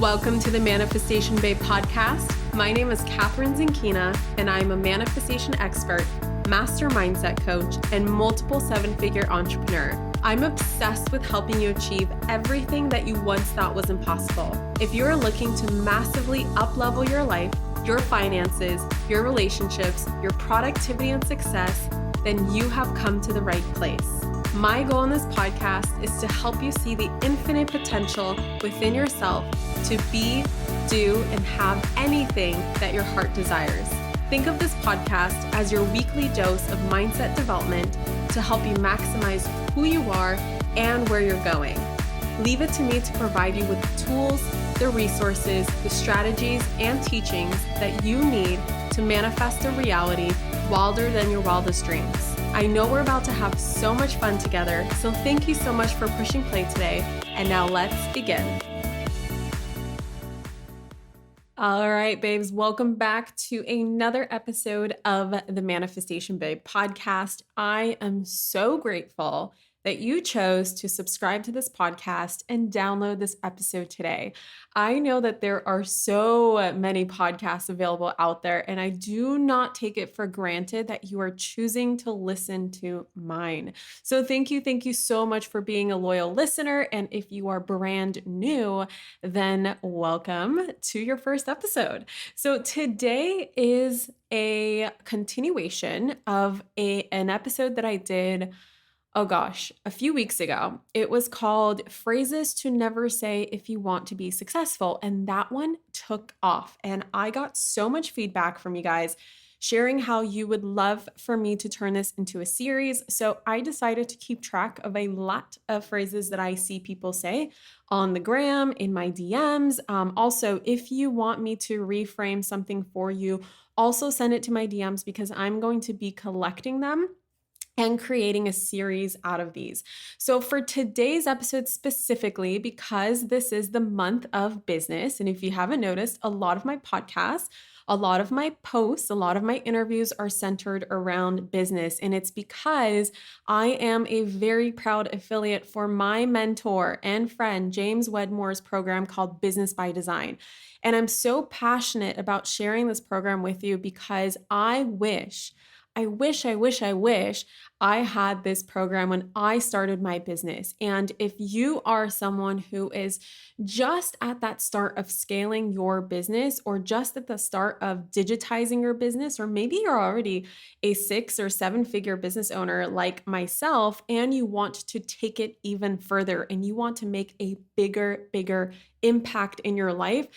Welcome to the Manifestation Babe podcast. My name is Catherine Zinkina, and I'm a manifestation expert, master mindset coach, and multiple seven-figure entrepreneur. I'm obsessed with helping you achieve everything that you once thought was impossible. If you are looking to massively up-level your life, your finances, your relationships, your productivity and success, then you have come to the right place. My goal in this podcast is to help you see the infinite potential within yourself to be, do, and have anything that your heart desires. Think of this podcast as your weekly dose of mindset development to help you maximize who you are and where you're going. Leave it to me to provide you with the tools, the resources, the strategies, and teachings that you need to manifest a reality wilder than your wildest dreams. I know we're about to have so much fun together, so thank you so much for pushing play today, and now let's begin. All right, babes, welcome back to another episode of the Manifestation Babe podcast. I am so grateful that you chose to subscribe to this podcast and download this episode today. I know that there are so many podcasts available out there, and I do not take it for granted that you are choosing to listen to mine. So thank you so much for being a loyal listener. And if you are brand new, then welcome to your first episode. So today is a continuation of an episode that I did a few weeks ago. It was called Phrases to Never Say If You Want to Be Successful. And that one took off. And I got so much feedback from you guys sharing how you would love for me to turn this into a series. So I decided to keep track of a lot of phrases that I see people say on the gram, in my DMs. Also, if you want me to reframe something for you, also send it to my DMs because I'm going to be collecting them and creating a series out of these. So for today's episode specifically, because this is the month of business, and if you haven't noticed, a lot of my podcasts, a lot of my posts, a lot of my interviews are centered around business. And it's because I am a very proud affiliate for my mentor and friend, James Wedmore's program called Business by Design. And I'm so passionate about sharing this program with you because I wish I had this program when I started my business. And if you are someone who is just at that start of scaling your business or just at the start of digitizing your business, or maybe you're already a 6 or 7 figure business owner like myself, and you want to take it even further and you want to make a bigger impact in your life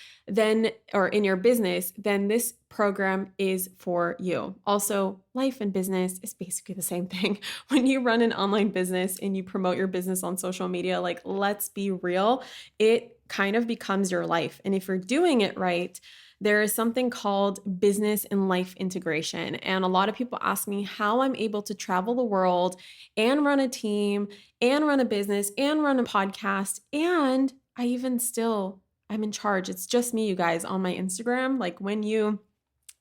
or in your business, then this program is for you. Also, life and business is basically the same thing. When you run an online business and you promote your business on social media, like, let's be real, it kind of becomes your life. And if you're doing it right, there is something called business and life integration. And a lot of people ask me how I'm able to travel the world and run a team and run a business and run a podcast. And I'm in charge. It's just me, you guys, on my Instagram. Like when you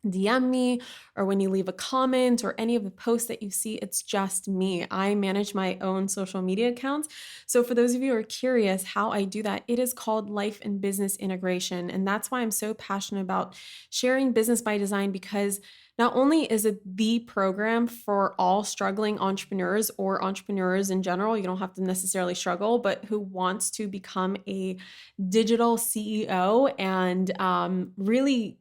DM me or when you leave a comment or any of the posts that you see, it's just me. I manage my own social media accounts. So for those of you who are curious how I do that, it is called life and business integration. And that's why I'm so passionate about sharing Business by Design, because not only is it the program for all struggling entrepreneurs or entrepreneurs in general, you don't have to necessarily struggle, but who wants to become a digital CEO and really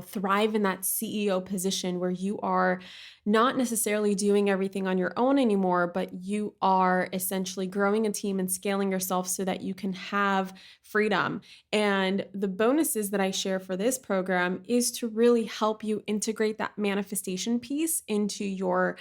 thrive in that CEO position where you are not necessarily doing everything on your own anymore, but you are essentially growing a team and scaling yourself so that you can have freedom. And the bonuses that I share for this program is to really help you integrate that manifestation piece into your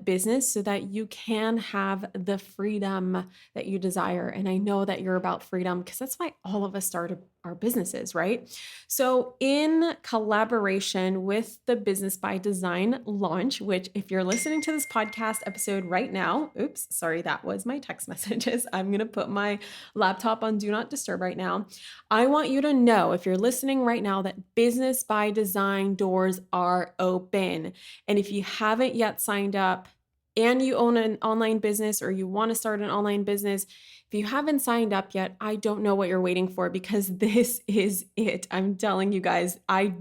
business so that you can have the freedom that you desire. And I know that you're about freedom because that's why all of us started our businesses, right? So in collaboration with the Business by Design launch, which if you're listening to this podcast episode right now, that was my text messages. I'm going to put my laptop on Do Not Disturb right now. I want you to know, if you're listening right now, that Business by Design doors are open. And if you haven't yet signed up, and you own an online business or you want to start an online business, if you haven't signed up yet, I don't know what you're waiting for because this is it. I'm telling you guys, I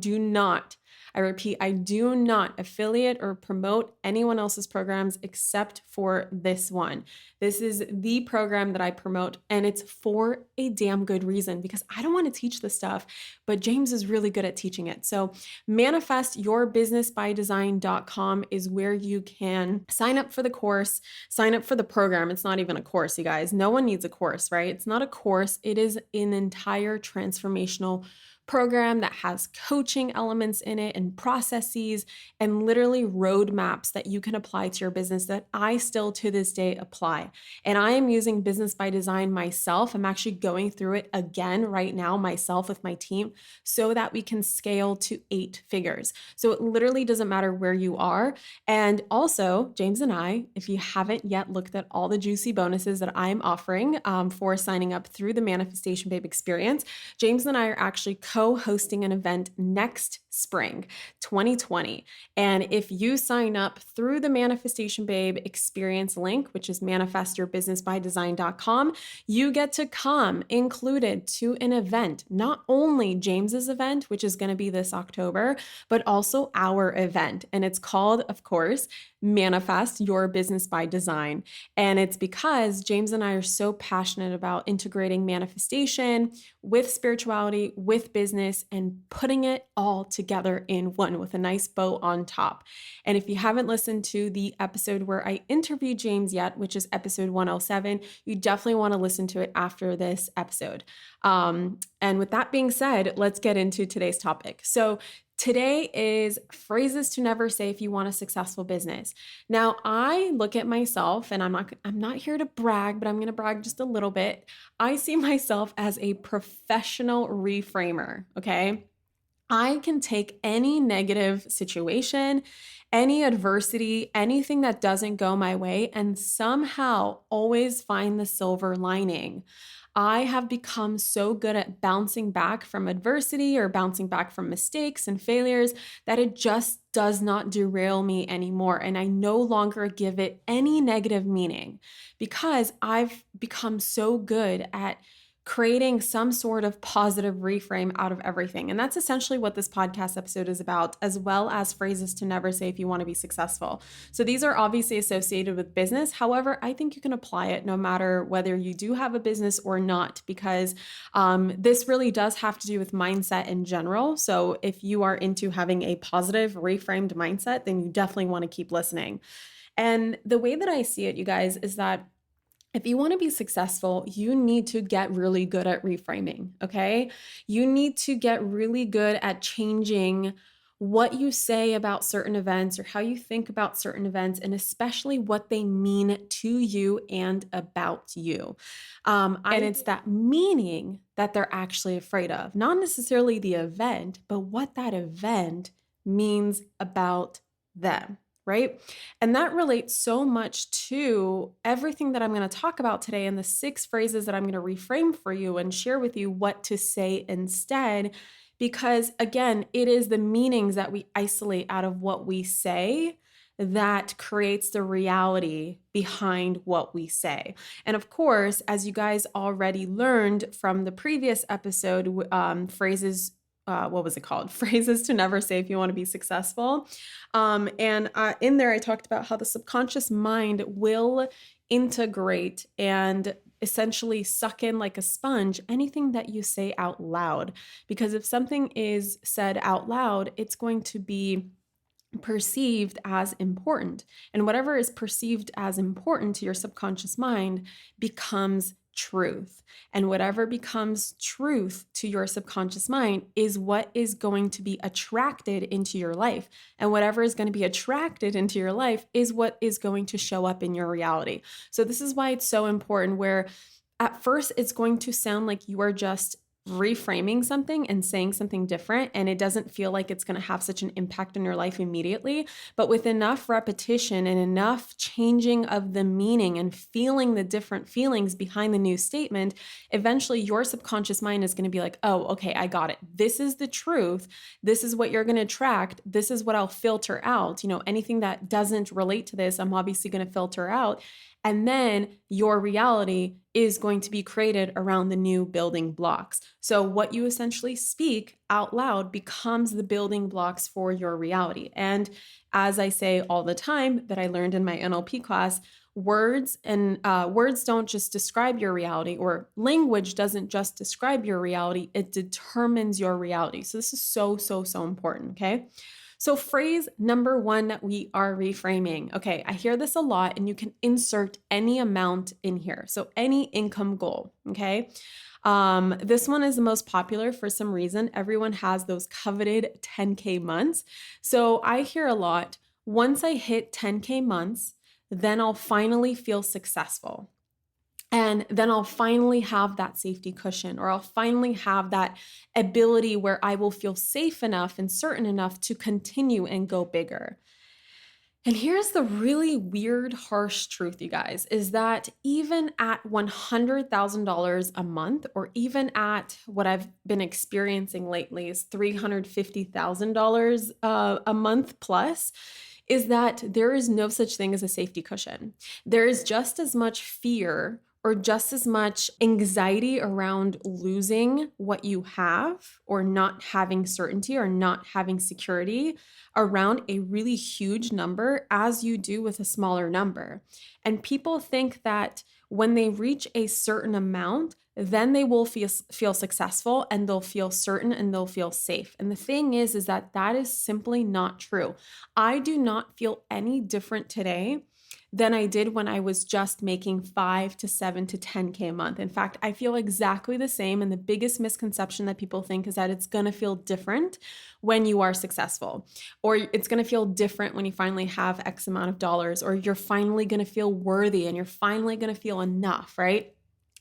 repeat, I do not affiliate or promote anyone else's programs except for this one. This is the program that I promote, and it's for a damn good reason because I don't want to teach this stuff, but James is really good at teaching it. So manifestyourbusinessbydesign.com is where you can sign up for the course, sign up for the program. It's not even a course, you guys. No one needs a course, right? It's not a course. It is an entire transformational program that has coaching elements in it and processes and literally roadmaps that you can apply to your business that I still to this day apply. And I am using Business by Design myself. I'm actually going through it again right now myself with my team so that we can scale to 8 figures. So it literally doesn't matter where you are. And also, James and I, if you haven't yet looked at all the juicy bonuses that I'm offering for signing up through the Manifestation Babe experience, James and I are actually co-hosting an event next spring, 2020. And if you sign up through the Manifestation Babe experience link, which is manifestyourbusinessbydesign.com, you get to come included to an event, not only James's event, which is going to be this October, but also our event. And it's called, of course, Manifest Your Business by Design. And it's because James and I are so passionate about integrating manifestation with spirituality, with business, and putting it all together in one with a nice bow on top. And if you haven't listened to the episode where I interviewed James yet, which is episode 107, you definitely want to listen to it after this episode. And with that being said, let's get into today's topic. So today is phrases to never say if you want a successful business. Now, I look at myself, and I'm not here to brag, but I'm going to brag just a little bit. I see myself as a professional reframer, okay? I can take any negative situation, any adversity, anything that doesn't go my way, and somehow always find the silver lining. I have become so good at bouncing back from adversity or bouncing back from mistakes and failures that it just does not derail me anymore. And I no longer give it any negative meaning because I've become so good at creating some sort of positive reframe out of everything. And that's essentially what this podcast episode is about, as well as phrases to never say if you want to be successful. So these are obviously associated with business. However, I think you can apply it no matter whether you do have a business or not, because this really does have to do with mindset in general. So if you are into having a positive reframed mindset, then you definitely want to keep listening. And the way that I see it, you guys, is that if you want to be successful, you need to get really good at reframing, okay? You need to get really good at changing what you say about certain events or how you think about certain events, and especially what they mean to you and about you. And it's that meaning that they're actually afraid of, not necessarily the event, but what that event means about them. Right? And that relates so much to everything that I'm going to talk about today and the 6 phrases that I'm going to reframe for you and share with you what to say instead. Because again, it is the meanings that we isolate out of what we say that creates the reality behind what we say. And of course, as you guys already learned from the previous episode, what was it called? Phrases to never say if you want to be successful. In there, I talked about how the subconscious mind will integrate and essentially suck in like a sponge anything that you say out loud. Because if something is said out loud, it's going to be perceived as important. And whatever is perceived as important to your subconscious mind becomes truth. And whatever becomes truth to your subconscious mind is what is going to be attracted into your life. And whatever is going to be attracted into your life is what is going to show up in your reality. So this is why it's so important, where at first it's going to sound like you are just reframing something and saying something different, and it doesn't feel like it's going to have such an impact in your life immediately. But with enough repetition and enough changing of the meaning and feeling the different feelings behind the new statement, eventually your subconscious mind is going to be like, oh, okay, I got it. This is the truth. This is what you're going to attract. This is what I'll filter out. Anything that doesn't relate to this, I'm obviously going to filter out. And then your reality is going to be created around the new building blocks. So what you essentially speak out loud becomes the building blocks for your reality. And as I say all the time, that I learned in my NLP class, words don't just describe your reality, or language doesn't just describe your reality, it determines your reality. So this is so, so, so important, okay? So phrase number 1 that we are reframing. Okay, I hear this a lot, and you can insert any amount in here. So any income goal, okay? This one is the most popular for some reason. Everyone has those coveted 10K months. So I hear a lot, once I hit 10K months, then I'll finally feel successful. And then I'll finally have that safety cushion, or I'll finally have that ability where I will feel safe enough and certain enough to continue and go bigger. And here's the really weird, harsh truth, you guys, is that even at $100,000 a month, or even at what I've been experiencing lately is $350,000 a month plus, is that there is no such thing as a safety cushion. There is just as much fear or just as much anxiety around losing what you have, or not having certainty or not having security around a really huge number as you do with a smaller number. And people think that when they reach a certain amount, then they will feel successful, and they'll feel certain, and they'll feel safe. And the thing is that is simply not true. I do not feel any different today than I did when I was just making 5 to 7 to 10K a month. In fact, I feel exactly the same. And the biggest misconception that people think is that it's going to feel different when you are successful, or it's going to feel different when you finally have X amount of dollars, or you're finally going to feel worthy and you're finally going to feel enough, right?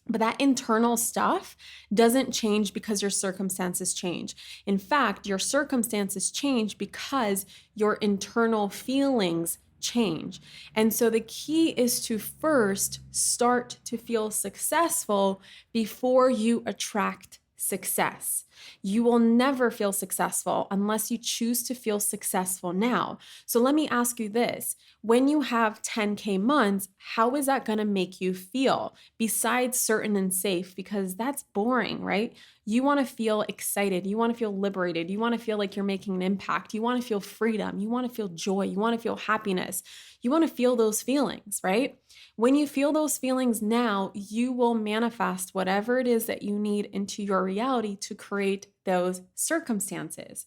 But that internal stuff doesn't change because your circumstances change. In fact, your circumstances change because your internal feelings change. And so the key is to first start to feel successful before you attract success. You will never feel successful unless you choose to feel successful now. So let me ask you this. When you have 10K months, how is that going to make you feel besides certain and safe? Because that's boring, right? You want to feel excited. You want to feel liberated. You want to feel like you're making an impact. You want to feel freedom. You want to feel joy. You want to feel happiness. You want to feel those feelings, right? When you feel those feelings now, you will manifest whatever it is that you need into your reality to create those circumstances.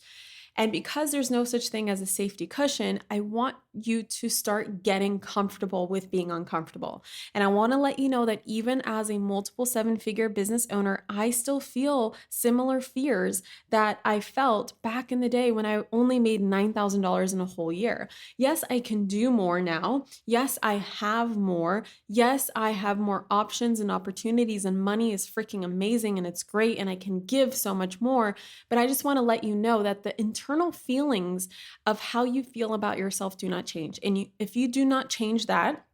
And because there's no such thing as a safety cushion, I want you to start getting comfortable with being uncomfortable. And I want to let you know that even as a multiple 7-figure business owner, I still feel similar fears that I felt back in the day when I only made $9,000 in a whole year. Yes, I can do more now. Yes, I have more. Yes, I have more options and opportunities, and money is freaking amazing and it's great and I can give so much more. But I just want to let you know that the internal feelings of how you feel about yourself do not change. And if you do not change that,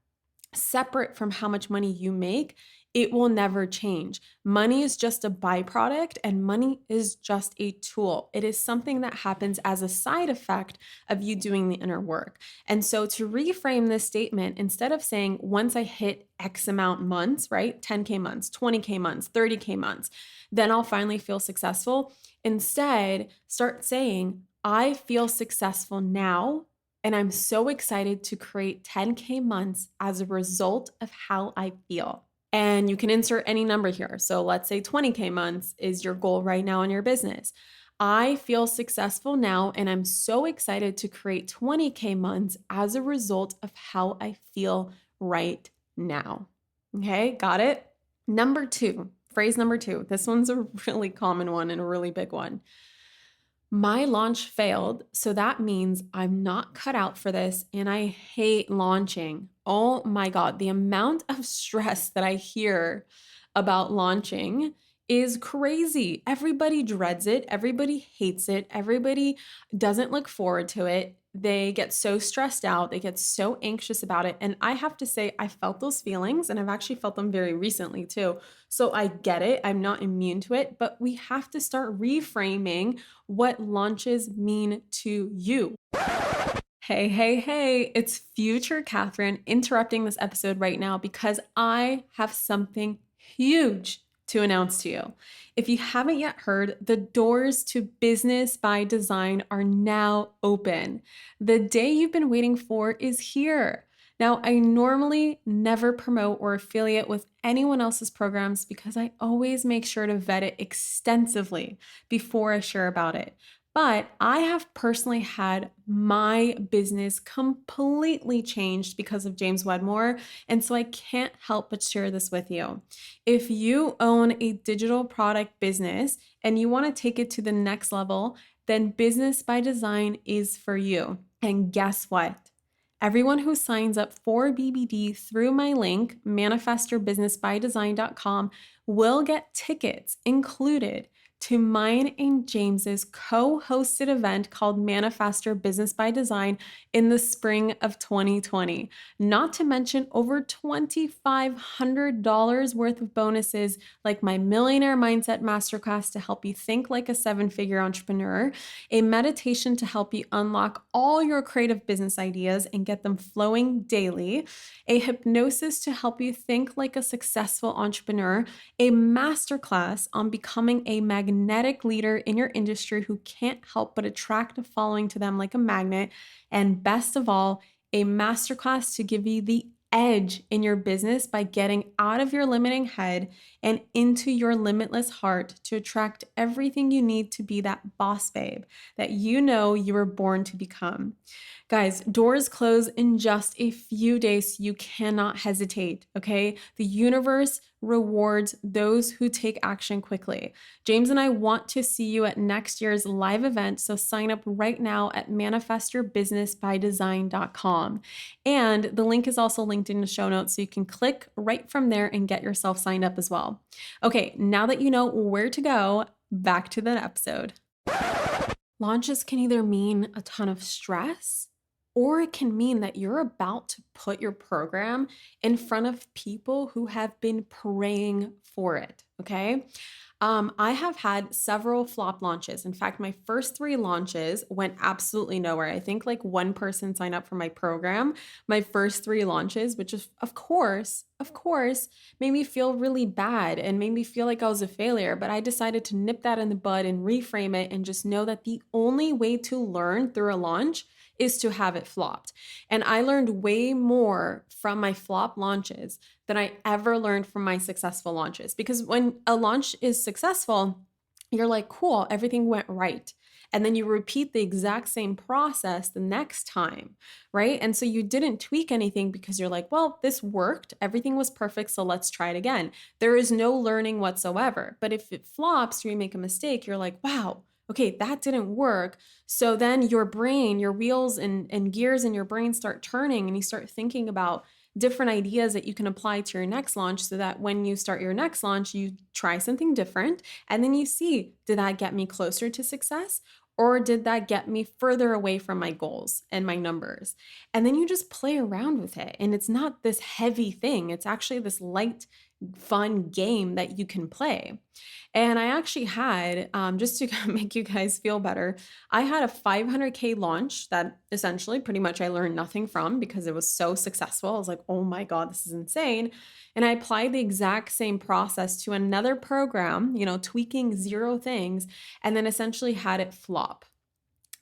separate from how much money you make, it will never change. Money is just a byproduct, and money is just a tool. It is something that happens as a side effect of you doing the inner work. And so to reframe this statement, instead of saying, once I hit X amount months, right? 10K months, 20K months, 30K months, then I'll finally feel successful. Instead, start saying, I feel successful now, and I'm so excited to create 10K months as a result of how I feel. And you can insert any number here. So let's say 20K months is your goal right now in your business. I feel successful now, and I'm so excited to create 20K months as a result of how I feel right now. Okay, got it? Number 2, phrase number 2. This one's a really common one and a really big one. My launch failed, so that means I'm not cut out for this, and I hate launching. Oh my God, the amount of stress that I hear about launching is crazy. Everybody dreads it. Everybody hates it. Everybody doesn't look forward to it. They get so stressed out. They get so anxious about it. And I have to say, I felt those feelings and I've actually felt them very recently too. So I get it. I'm not immune to it, but we have to start reframing what launches mean to you. Hey, hey, hey, it's future Catherine interrupting this episode right now because I have something huge to announce to you. If you haven't yet heard, the doors to Business by Design are now open. The day you've been waiting for is here. Now, I normally never promote or affiliate with anyone else's programs because I always make sure to vet it extensively before I share about it. But I have personally had my business completely changed because of James Wedmore. And so I can't help but share this with you. If you own a digital product business and you want to take it to the next level, then Business by Design is for you. And guess what? Everyone who signs up for BBD through my link, manifestyourbusinessbydesign.com, will get tickets included to mine and James's co-hosted event called Manifest Your Business by Design in the spring of 2020. Not to mention over $2,500 worth of bonuses like my Millionaire Mindset Masterclass to help you think like a seven-figure entrepreneur, a meditation to help you unlock all your creative business ideas and get them flowing daily, a hypnosis to help you think like a successful entrepreneur, a masterclass on becoming a magnetic leader in your industry who can't help but attract a following to them like a magnet, and best of all, a masterclass to give you the edge in your business by getting out of your limiting head and into your limitless heart to attract everything you need to be that boss babe that you know you were born to become. Guys, doors close in just a few days, so you cannot hesitate, okay? The universe rewards those who take action quickly. James and I want to see you at next year's live event, so sign up right now at manifestyourbusinessbydesign.com. And the link is also linked in the show notes, so you can click right from there and get yourself signed up as well. Okay, now that you know where to go, back to the episode. Launches can either mean a ton of stress, or it can mean that you're about to put your program in front of people who have been praying for it, okay? I have had several flop launches. In fact, my first 3 launches went absolutely nowhere. I think like one person signed up for my program. My first 3 launches, which is, of course, made me feel really bad and made me feel like I was a failure. But I decided to nip that in the bud and reframe it and just know that the only way to learn through a launch is to have it flopped. And I learned way more from my flop launches than I ever learned from my successful launches. Because when a launch is successful, you're like, cool, everything went right. And then you repeat the exact same process the next time, right? And so you didn't tweak anything because you're like, well, this worked. Everything was perfect. So let's try it again. There is no learning whatsoever. But if it flops or you make a mistake, you're like, wow, okay, that didn't work. So then your brain, your wheels and gears in your brain start turning and you start thinking about different ideas that you can apply to your next launch so that when you start your next launch, you try something different and then you see, did that get me closer to success? Or did that get me further away from my goals and my numbers? And then you just play around with it. And it's not this heavy thing. It's actually this light, fun game that you can play. And I actually had, just to make you guys feel better, I had a 500K launch that essentially pretty much I learned nothing from because it was so successful. I was like, oh my God, this is insane. And I applied the exact same process to another program, tweaking 0 things, and then essentially had it flop.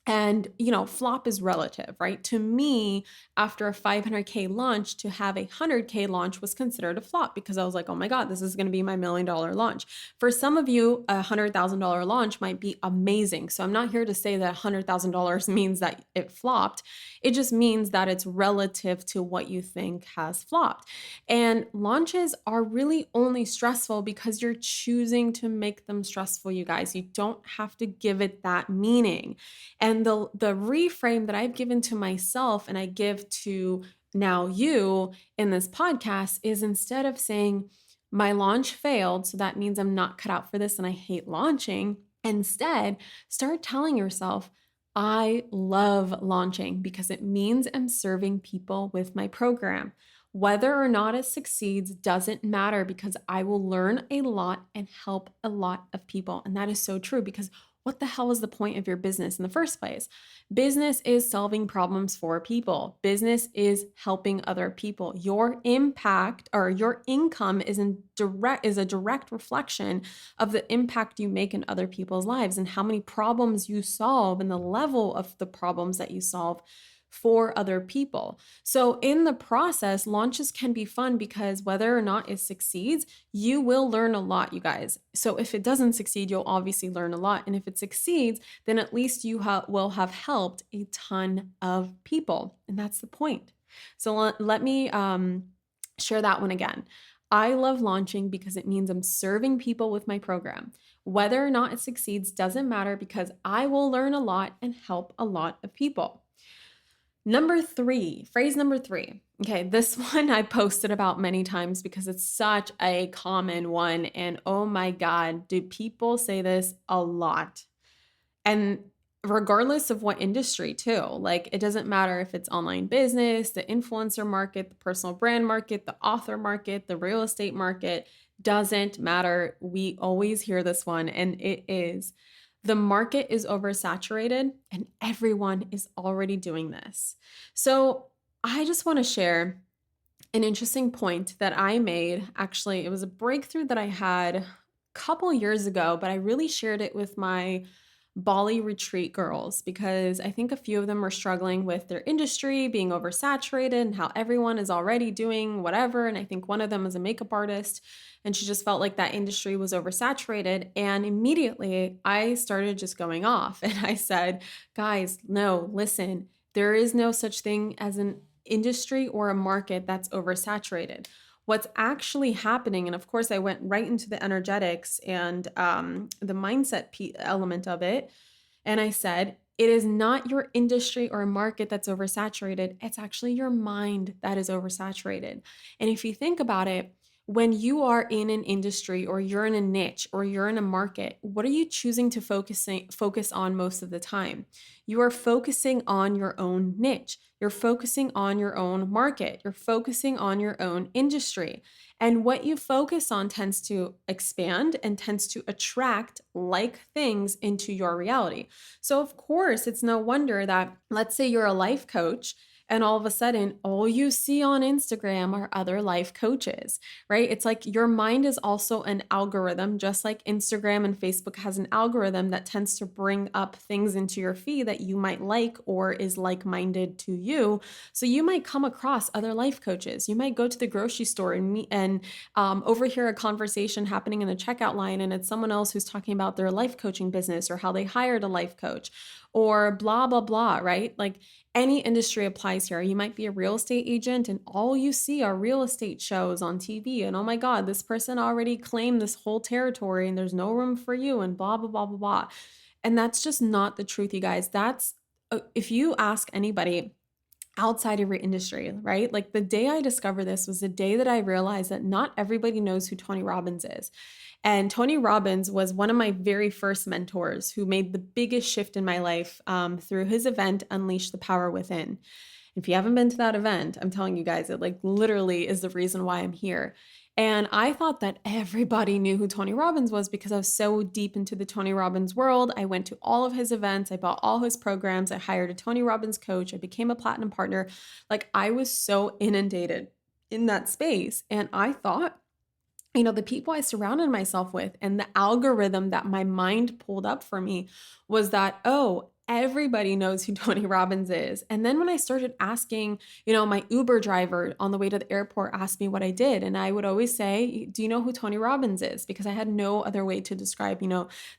And, flop is relative, right? To me, after a 500K launch, to have a 100K launch was considered a flop because I was like, oh my God, this is going to be my $1 million launch. For some of you, a $100,000 launch might be amazing. So I'm not here to say that $100,000 means that it flopped. It just means that it's relative to what you think has flopped. And launches are really only stressful because you're choosing to make them stressful, you guys. You don't have to give it that meaning. And the reframe that I've given to myself and I give to now you in this podcast is instead of saying, My launch failed, so that means I'm not cut out for this and I hate launching. Instead, start telling yourself, I love launching because it means I'm serving people with my program. Whether or not it succeeds doesn't matter because I will learn a lot and help a lot of people. And that is so true because what the hell is the point of your business in the first place? Business is solving problems for people. Business is helping other people. Your impact or your income is a direct reflection of the impact you make in other people's lives and how many problems you solve and the level of the problems that you solve for other people. So in the process, launches can be fun because whether or not it succeeds, you will learn a lot, you guys. So if it doesn't succeed, you'll obviously learn a lot. And if it succeeds, then at least you will have helped a ton of people. And that's the point. So let me share that one again. I love launching because it means I'm serving people with my program. Whether or not it succeeds doesn't matter because I will learn a lot and help a lot of people. Number three, phrase number three. Okay, this one I posted about many times because it's such a common one. And oh my God, do people say this a lot? And regardless of what industry, too, like it doesn't matter if it's online business, the influencer market, the personal brand market, the author market, the real estate market, doesn't matter. We always hear this one, and it is the market is oversaturated and everyone is already doing this. So I just want to share an interesting point that I made. Actually, it was a breakthrough that I had a couple years ago, but I really shared it with my Bali retreat girls because I think a few of them were struggling with their industry being oversaturated and how everyone is already doing whatever. And I think one of them is a makeup artist and she just felt like that industry was oversaturated. And immediately I started just going off and I said, guys, no, listen, there is no such thing as an industry or a market that's oversaturated. What's actually happening, and of course, I went right into the energetics and the mindset element of it. And I said, it is not your industry or market that's oversaturated. It's actually your mind that is oversaturated. And if you think about it, when you are in an industry or you're in a niche or you're in a market, what are you choosing to focus on most of the time? You are focusing on your own niche. You're focusing on your own market. You're focusing on your own industry. And what you focus on tends to expand and tends to attract like things into your reality. So, of course, it's no wonder that, let's say you're a life coach and all of a sudden, all you see on Instagram are other life coaches, right? It's like your mind is also an algorithm, just like Instagram and Facebook has an algorithm that tends to bring up things into your feed that you might like or is like-minded to you. So you might come across other life coaches. You might go to the grocery store and overhear a conversation happening in the checkout line, and it's someone else who's talking about their life coaching business or how they hired a life coach or blah, blah, blah, right? Like any industry applies here. You might be a real estate agent and all you see are real estate shows on TV. And oh my God, this person already claimed this whole territory and there's no room for you and blah, blah, blah, blah, blah. And that's just not the truth, you guys. If you ask anybody outside of your industry, right? Like the day I discovered this was the day that I realized that not everybody knows who Tony Robbins is. And Tony Robbins was one of my very first mentors who made the biggest shift in my life through his event, Unleash the Power Within. If you haven't been to that event, I'm telling you guys, it like literally is the reason why I'm here. And I thought that everybody knew who Tony Robbins was because I was so deep into the Tony Robbins world. I went to all of his events. I bought all his programs. I hired a Tony Robbins coach. I became a platinum partner. Like I was so inundated in that space. And I thought, the people I surrounded myself with and the algorithm that my mind pulled up for me was that, oh, everybody knows who Tony Robbins is. And then when I started asking, my Uber driver on the way to the airport asked me what I did. And I would always say, do you know who Tony Robbins is? Because I had no other way to describe,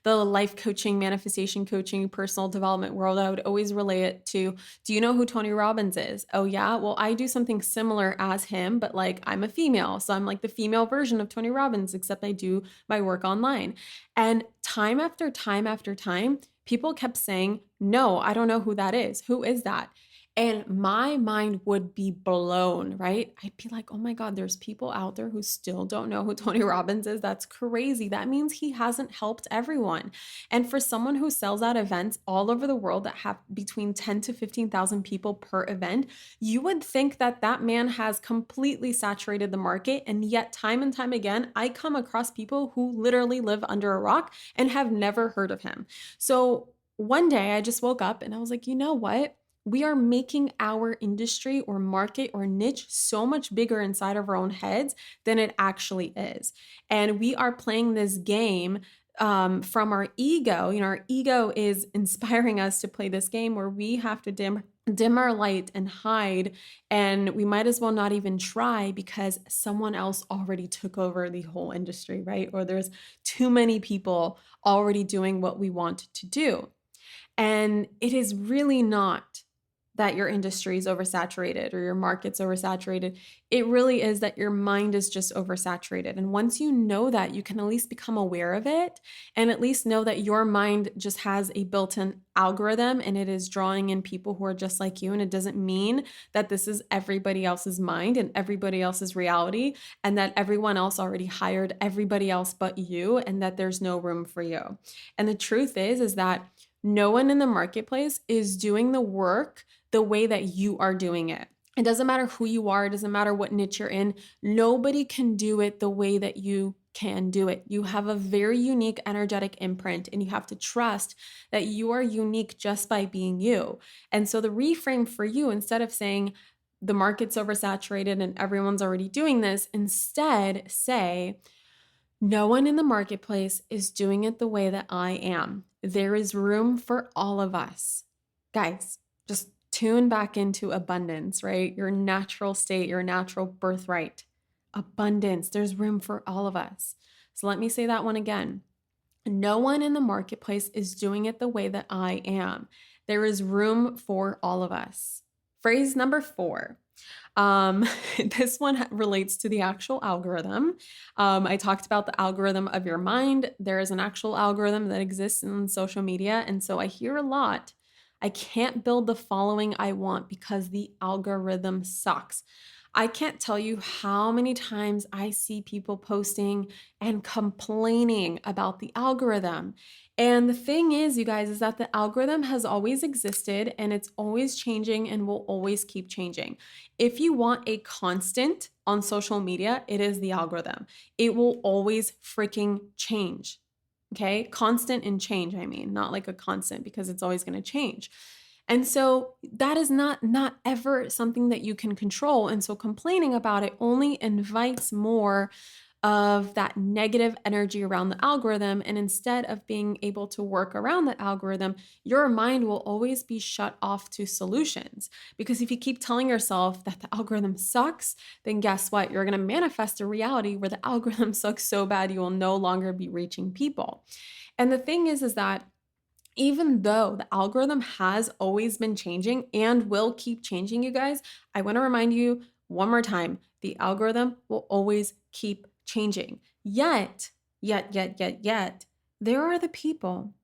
the life coaching, manifestation coaching, personal development world. I would always relay it to, do you know who Tony Robbins is? Oh yeah, well, I do something similar as him, but like I'm a female. So I'm like the female version of Tony Robbins, except I do my work online. And time after time after time, people kept saying, no, I don't know who that is. Who is that? And my mind would be blown, right? I'd be like, oh my God, there's people out there who still don't know who Tony Robbins is. That's crazy. That means he hasn't helped everyone. And for someone who sells out events all over the world that have between 10 to 15,000 people per event, you would think that that man has completely saturated the market. And yet, time and time again, I come across people who literally live under a rock and have never heard of him. So one day I just woke up and I was like, you know what? We are making our industry or market or niche so much bigger inside of our own heads than it actually is. And we are playing this game from our ego. You know, our ego is inspiring us to play this game where we have to dim our light and hide, and we might as well not even try because someone else already took over the whole industry, right? Or there's too many people already doing what we want to do. And it is really not that your industry is oversaturated or your market's oversaturated. It really is that your mind is just oversaturated. And once you know that, you can at least become aware of it and at least know that your mind just has a built-in algorithm and it is drawing in people who are just like you. And it doesn't mean that this is everybody else's mind and everybody else's reality and that everyone else already hired everybody else but you and that there's no room for you. And the truth is that no one in the marketplace is doing the work the way that you are doing it. It doesn't matter who you are. It doesn't matter what niche you're in. Nobody can do it the way that you can do it. You have a very unique energetic imprint and you have to trust that you are unique just by being you. And so the reframe for you, instead of saying the market's oversaturated and everyone's already doing this, instead say, no one in the marketplace is doing it the way that I am. There is room for all of us. Guys, just tune back into abundance, right? Your natural state, your natural birthright. Abundance. There's room for all of us. So let me say that one again. No one in the marketplace is doing it the way that I am. There is room for all of us. Phrase number 4. This one relates to the actual algorithm. I talked about the algorithm of your mind. There is an actual algorithm that exists in social media. And so I hear a lot, I can't build the following I want because the algorithm sucks. I can't tell you how many times I see people posting and complaining about the algorithm. And the thing is, you guys, is that the algorithm has always existed and it's always changing and will always keep changing. If you want a constant on social media, it is the algorithm. It will always freaking change. Okay? Constant in change, I mean, not like a constant because it's always going to change. And so that is not ever something that you can control. And so complaining about it only invites more of that negative energy around the algorithm. And instead of being able to work around the algorithm, your mind will always be shut off to solutions. Because if you keep telling yourself that the algorithm sucks, then guess what? You're going to manifest a reality where the algorithm sucks so bad you will no longer be reaching people. And the thing is that even though the algorithm has always been changing and will keep changing, you guys, I want to remind you one more time, the algorithm will always keep changing. Yet, there are the people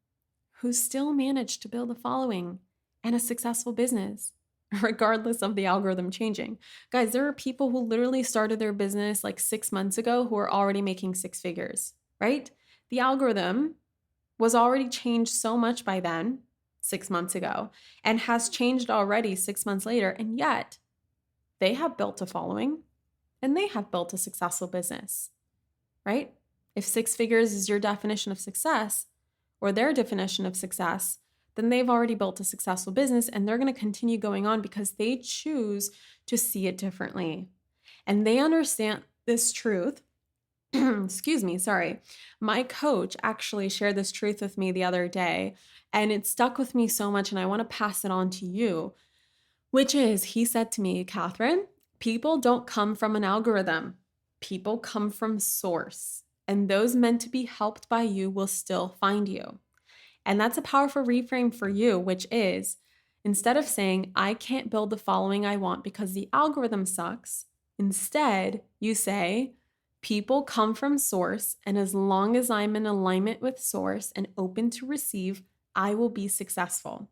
who still manage to build a following and a successful business, regardless of the algorithm changing. Guys, there are people who literally started their business like 6 months ago who are already making 6 figures, right? The algorithm was already changed so much by then, 6 months ago, and has changed already 6 months later. And yet they have built a following and they have built a successful business, right? If 6 figures is your definition of success or their definition of success, then they've already built a successful business and they're going to continue going on because they choose to see it differently. And they understand this truth. Excuse me, sorry. My coach actually shared this truth with me the other day, and it stuck with me so much, and I want to pass it on to you, which is, he said to me, Catherine, people don't come from an algorithm. People come from source, and those meant to be helped by you will still find you. And that's a powerful reframe for you, which is, instead of saying, I can't build the following I want because the algorithm sucks, instead you say, people come from source, and as long as I'm in alignment with source and open to receive, I will be successful.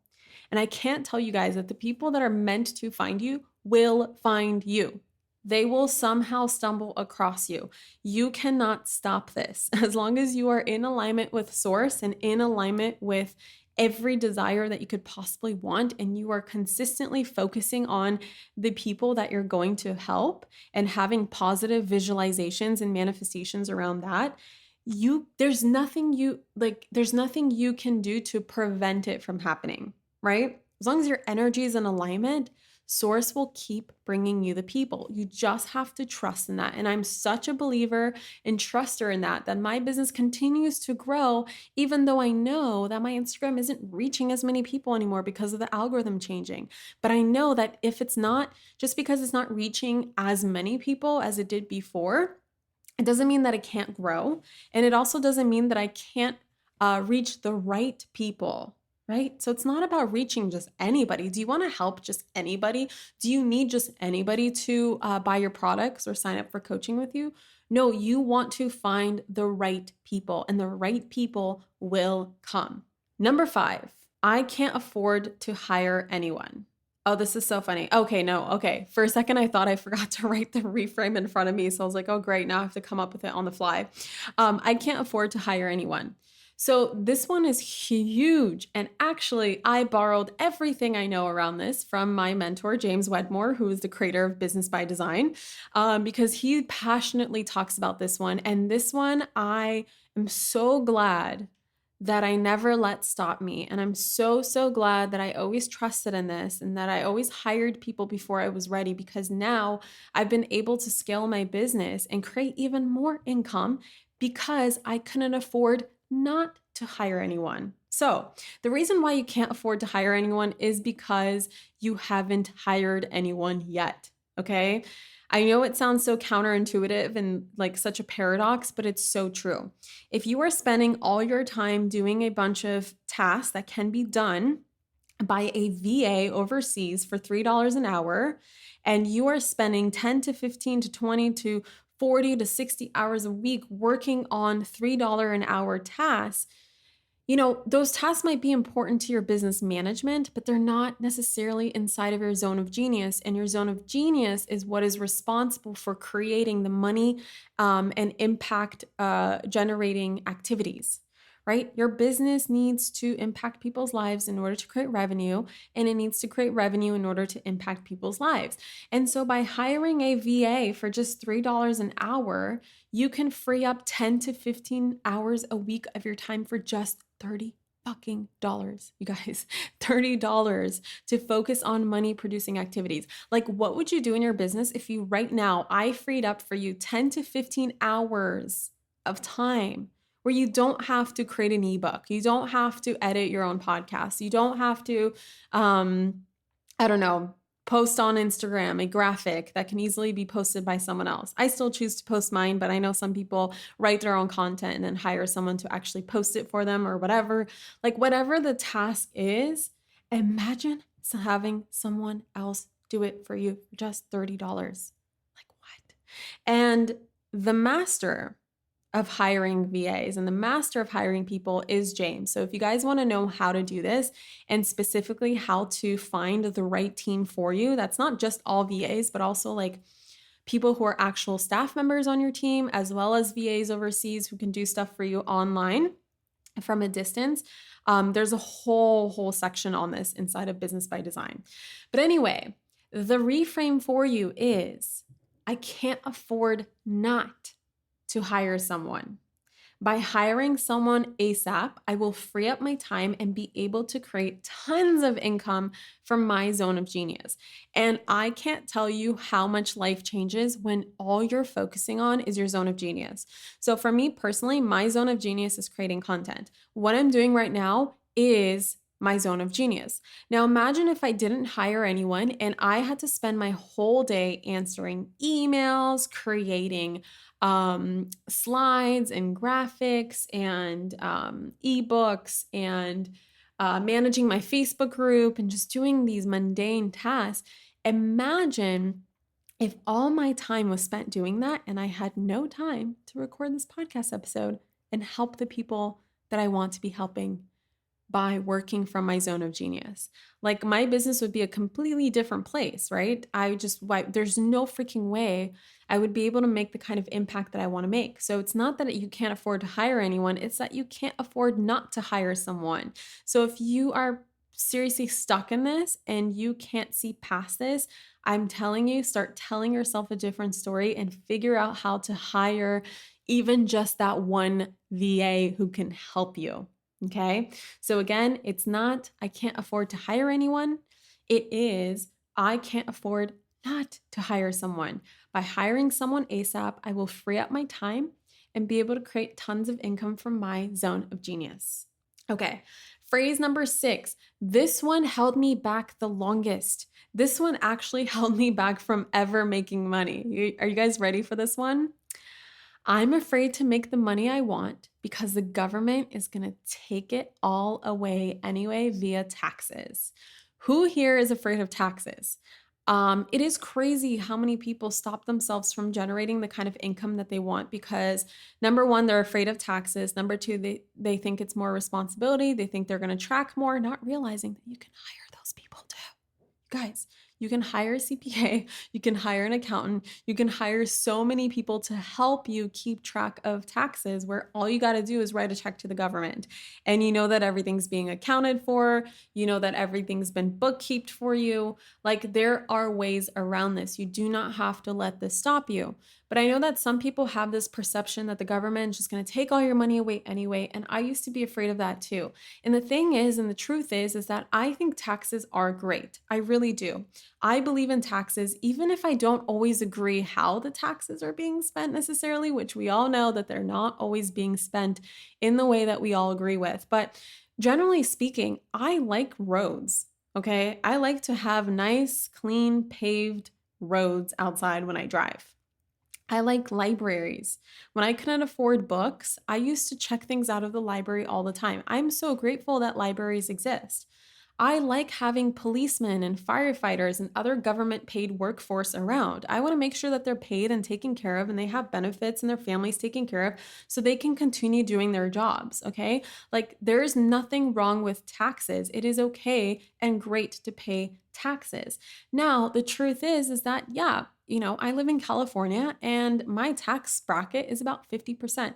And I can't tell you guys that the people that are meant to find you will find you. They will somehow stumble across you. You cannot stop this. As long as you are in alignment with source and in alignment with every desire that you could possibly want, and you are consistently focusing on the people that you're going to help and having positive visualizations and manifestations around that, there's nothing you can do to prevent it from happening, right? As long as your energy is in alignment, source will keep bringing you the people. You just have to trust in that. And I'm such a believer and truster in that my business continues to grow, even though I know that my Instagram isn't reaching as many people anymore because of the algorithm changing. But I know that if it's not, just because it's not reaching as many people as it did before, it doesn't mean that it can't grow. And it also doesn't mean that I can't reach the right people, right? So it's not about reaching just anybody. Do you want to help just anybody? Do you need just anybody to buy your products or sign up for coaching with you? No, you want to find the right people, and the right people will come. Number 5, I can't afford to hire anyone. Oh, this is so funny. Okay, no, okay. For a second, I thought I forgot to write the reframe in front of me. So I was like, oh, great. Now I have to come up with it on the fly. I can't afford to hire anyone. So this one is huge. And actually, I borrowed everything I know around this from my mentor, James Wedmore, who is the creator of Business by Design, because he passionately talks about this one. And this one, I am so glad that I never let stop me. And I'm so, so glad that I always trusted in this and that I always hired people before I was ready, because now I've been able to scale my business and create even more income because I couldn't afford not to hire anyone. So the reason why you can't afford to hire anyone is because you haven't hired anyone yet. Okay. I know it sounds so counterintuitive and like such a paradox, but it's so true. If you are spending all your time doing a bunch of tasks that can be done by a VA overseas for $3 an hour, and you are spending 10 to 15 to 20 to 40 to 60 hours a week working on $3 an hour tasks, those tasks might be important to your business management, but they're not necessarily inside of your zone of genius. And your zone of genius is what is responsible for creating the money and impact generating activities, right? Your business needs to impact people's lives in order to create revenue, and it needs to create revenue in order to impact people's lives. And so by hiring a VA for just $3 an hour, you can free up 10 to 15 hours a week of your time for just $30 fucking dollars, you guys. $30 to focus on money producing activities. Like, what would you do in your business if you right now, I freed up for you 10 to 15 hours of time where you don't have to create an ebook, you don't have to edit your own podcast, you don't have to I don't know, post on Instagram a graphic that can easily be posted by someone else. I still choose to post mine, but I know some people write their own content and then hire someone to actually post it for them or whatever. Like, whatever the task is, imagine having someone else do it for you for just $30. Like, what? And the master of hiring VAs and the master of hiring people is James. So if you guys want to know how to do this, and specifically how to find the right team for you, that's not just all VAs, but also like people who are actual staff members on your team, as well as VAs overseas who can do stuff for you online from a distance. There's a whole section on this inside of Business by Design. But anyway, the reframe for you is, I can't afford not to hire someone. By hiring someone ASAP, I will free up my time and be able to create tons of income from my zone of genius. And I can't tell you how much life changes when all you're focusing on is your zone of genius. So for me personally, my zone of genius is creating content. What I'm doing right now is my zone of genius. Now imagine if I didn't hire anyone and I had to spend my whole day answering emails, creating slides and graphics and ebooks and managing my Facebook group and just doing these mundane tasks. Imagine if all my time was spent doing that and I had no time to record this podcast episode and help the people that I want to be helping by working from my zone of genius. Like my business would be a completely different place, right? There's no freaking way I would be able to make the kind of impact that I want to make. So it's not that you can't afford to hire anyone, it's that you can't afford not to hire someone. So if you are seriously stuck in this and you can't see past this, I'm telling you, start telling yourself a different story and figure out how to hire even just that one VA who can help you. Okay. So again, it's not, I can't afford to hire anyone. It is, I can't afford not to hire someone. By hiring someone ASAP, I will free up my time and be able to create tons of income from my zone of genius. Okay. Phrase number 6. This one held me back the longest. This one actually held me back from ever making money. Are you guys ready for this one? I'm afraid to make the money I want because the government is going to take it all away anyway via taxes. Who here is afraid of taxes? It is crazy how many people stop themselves from generating the kind of income that they want because number one, they're afraid of taxes. Number two, they think it's more responsibility. They think they're going to track more, not realizing that you can hire those people too. Guys, you can hire a CPA, you can hire an accountant, you can hire so many people to help you keep track of taxes where all you got to do is write a check to the government. And you know that everything's being accounted for, you know that everything's been bookkeeped for you. Like there are ways around this. You do not have to let this stop you. But I know that some people have this perception that the government is just going to take all your money away anyway. And I used to be afraid of that too. And the thing is, and the truth is that I think taxes are great. I really do. I believe in taxes, even if I don't always agree how the taxes are being spent necessarily, which we all know that they're not always being spent in the way that we all agree with. But generally speaking, I like roads. Okay. I like to have nice, clean, paved roads outside when I drive. I like libraries. When I couldn't afford books, I used to check things out of the library all the time. I'm so grateful that libraries exist. I like having policemen and firefighters and other government paid workforce around. I want to make sure that they're paid and taken care of and they have benefits and their families taken care of so they can continue doing their jobs, okay? Like there's nothing wrong with taxes. It is okay and great to pay taxes. Now, the truth is that yeah, I live in California and my tax bracket is about 50%.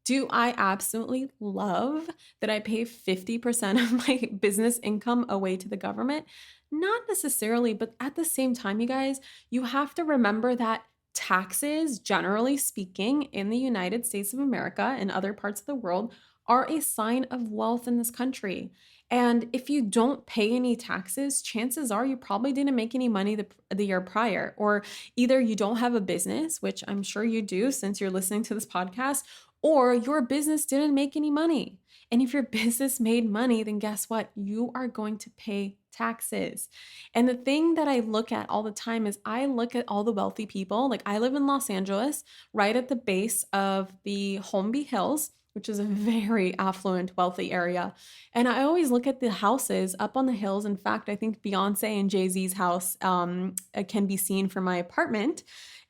Do I absolutely love that I pay 50% of my business income away to the government? Not necessarily, but at the same time, you guys, you have to remember that taxes, generally speaking, in the United States of America and other parts of the world, are a sign of wealth in this country. And if you don't pay any taxes, chances are you probably didn't make any money the year prior, or either you don't have a business, which I'm sure you do since you're listening to this podcast, or your business didn't make any money. And if your business made money, then guess what? You are going to pay taxes. And the thing that I look at all the time is I look at all the wealthy people. Like I live in Los Angeles, right at the base of the Holmby Hills, which is a very affluent, wealthy area. And I always look at the houses up on the hills. In fact, I think Beyonce and Jay-Z's house can be seen from my apartment.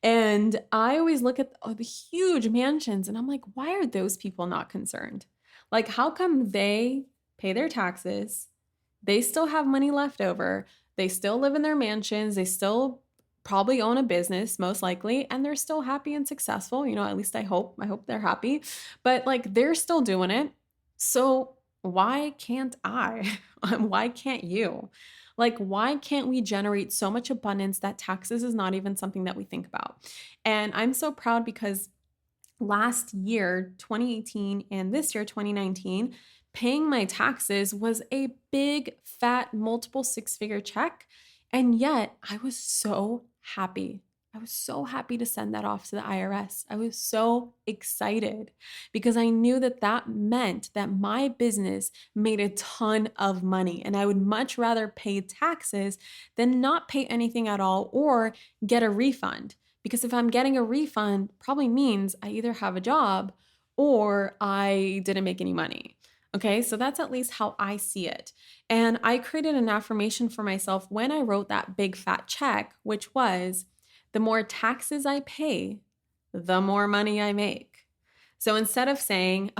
And I always look at the huge mansions and I'm like, why are those people not concerned? Like, how come they pay their taxes? They still have money left over. They still live in their mansions. They still probably own a business, most likely, and they're still happy and successful. At least I hope. I hope they're happy. But like, they're still doing it. So why can't I? Why can't you? Like, why can't we generate so much abundance that taxes is not even something that we think about? And I'm so proud because last year, 2018, and this year, 2019, paying my taxes was a big, fat, multiple six-figure check. And yet I was so happy. I was so happy to send that off to the IRS. I was so excited because I knew that that meant that my business made a ton of money and I would much rather pay taxes than not pay anything at all or get a refund. Because if I'm getting a refund, probably means I either have a job or I didn't make any money. Okay, so that's at least how I see it. And I created an affirmation for myself when I wrote that big fat check, which was the more taxes I pay, the more money I make. So instead of saying,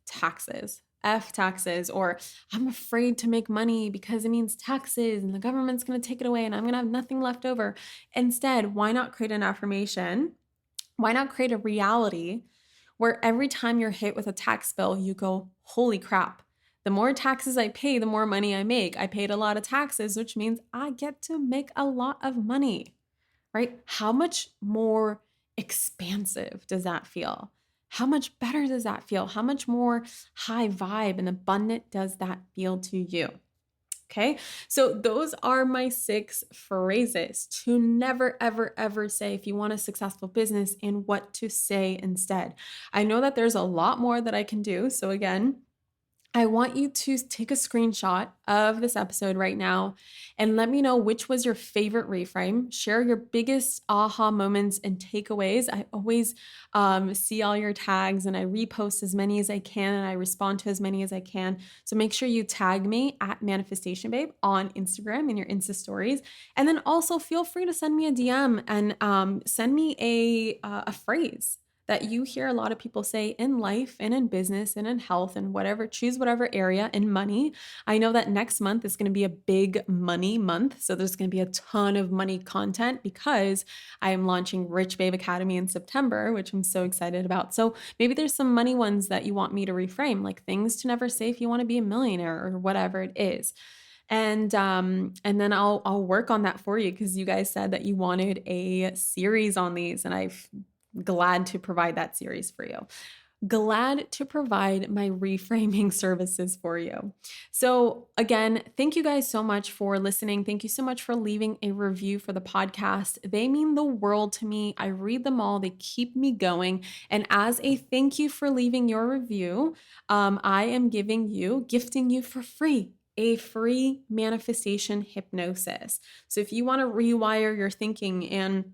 taxes, F taxes, or I'm afraid to make money because it means taxes and the government's going to take it away and I'm going to have nothing left over. Instead, why not create an affirmation? Why not create a reality where every time you're hit with a tax bill, you go, holy crap, the more taxes I pay, the more money I make. I paid a lot of taxes, which means I get to make a lot of money, right? How much more expansive does that feel? How much better does that feel? How much more high vibe and abundant does that feel to you? Okay, so those are my 6 phrases to never, ever, ever say if you want a successful business, and what to say instead. I know that there's a lot more that I can do. So again, I want you to take a screenshot of this episode right now and let me know which was your favorite reframe. Share your biggest aha moments and takeaways. I always see all your tags and I repost as many as I can and I respond to as many as I can. So make sure you tag me at Manifestation Babe on Instagram in your Insta stories. And then also feel free to send me a DM and send me a phrase that you hear a lot of people say in life and in business and in health and whatever, choose whatever area, in money. I know that next month is going to be a big money month. So there's going to be a ton of money content because I am launching Rich Babe Academy in September, which I'm so excited about. So maybe there's some money ones that you want me to reframe, like things to never say if you want to be a millionaire or whatever it is. And then I'll work on that for you because you guys said that you wanted a series on these, and I've glad to provide that series for you. Glad to provide my reframing services for you. So again, thank you guys so much for listening. Thank you so much for leaving a review for the podcast. They mean the world to me. I read them all. They keep me going. And as a thank you for leaving your review, I am gifting you for free a free manifestation hypnosis. So if you want to rewire your thinking and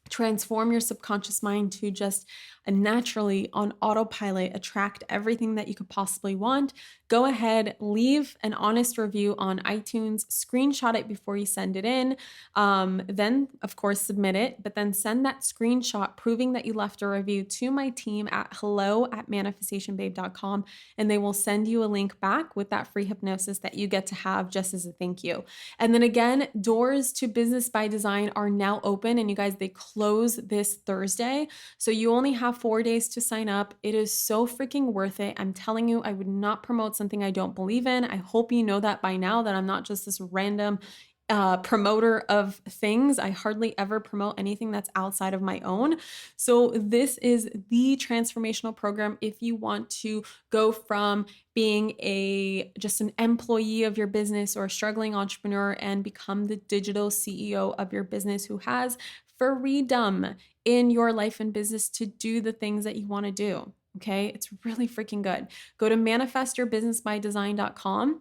transform your subconscious mind to just naturally on autopilot attract everything that you could possibly want, go ahead, leave an honest review on iTunes, screenshot it before you send it in, then of course submit it, but then send that screenshot proving that you left a review to my team at hello@manifestationbabe.com, and they will send you a link back with that free hypnosis that you get to have just as a thank you. And then again, doors to Business by Design are now open, and you guys, they close this Thursday. So you only have 4 days to sign up. It is so freaking worth it. I'm telling you, I would not promote something I don't believe in. I hope you know that by now, that I'm not just this random promoter of things. I hardly ever promote anything that's outside of my own. So this is the transformational program if you want to go from being just an employee of your business or a struggling entrepreneur and become the digital CEO of your business who has freedom in your life and business to do the things that you want to do. Okay, it's really freaking good. Go to manifestyourbusinessbydesign.com.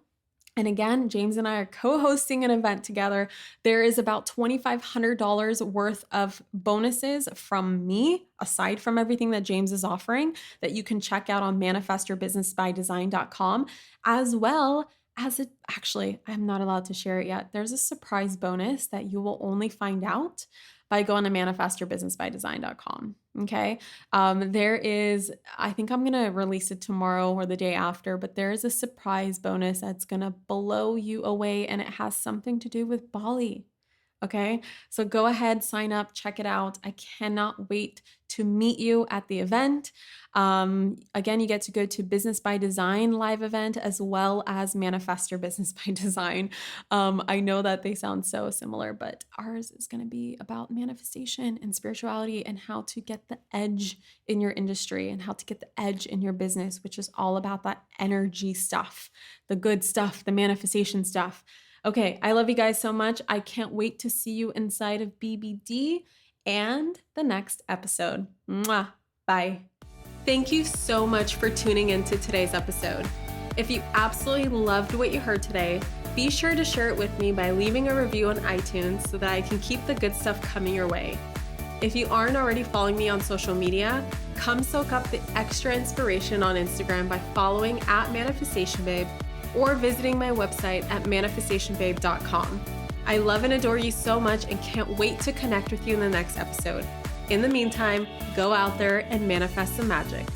And again, James and I are co-hosting an event together. There is about $2,500 worth of bonuses from me, aside from everything that James is offering, that you can check out on manifestyourbusinessbydesign.com, as well as actually, I'm not allowed to share it yet. There's a surprise bonus that you will only find out by going to manifestyourbusinessbydesign.com. Okay. There is, I think I'm going to release it tomorrow or the day after, but there is a surprise bonus that's going to blow you away, and it has something to do with Bali. Okay. So go ahead, sign up, check it out. I cannot wait to meet you at the event. Again, you get to go to Business by Design live event as well as Manifest Your Business by Design. I know that they sound so similar, but ours is going to be about manifestation and spirituality and how to get the edge in your industry and how to get the edge in your business, which is all about that energy stuff, the good stuff, the manifestation stuff. Okay, I love you guys so much. I can't wait to see you inside of BBD and the next episode. Mwah. Bye. Thank you so much for tuning into today's episode. If you absolutely loved what you heard today, be sure to share it with me by leaving a review on iTunes so that I can keep the good stuff coming your way. If you aren't already following me on social media, come soak up the extra inspiration on Instagram by following @ManifestationBabe or visiting my website at manifestationbabe.com. I love and adore you so much and can't wait to connect with you in the next episode. In the meantime, go out there and manifest some magic.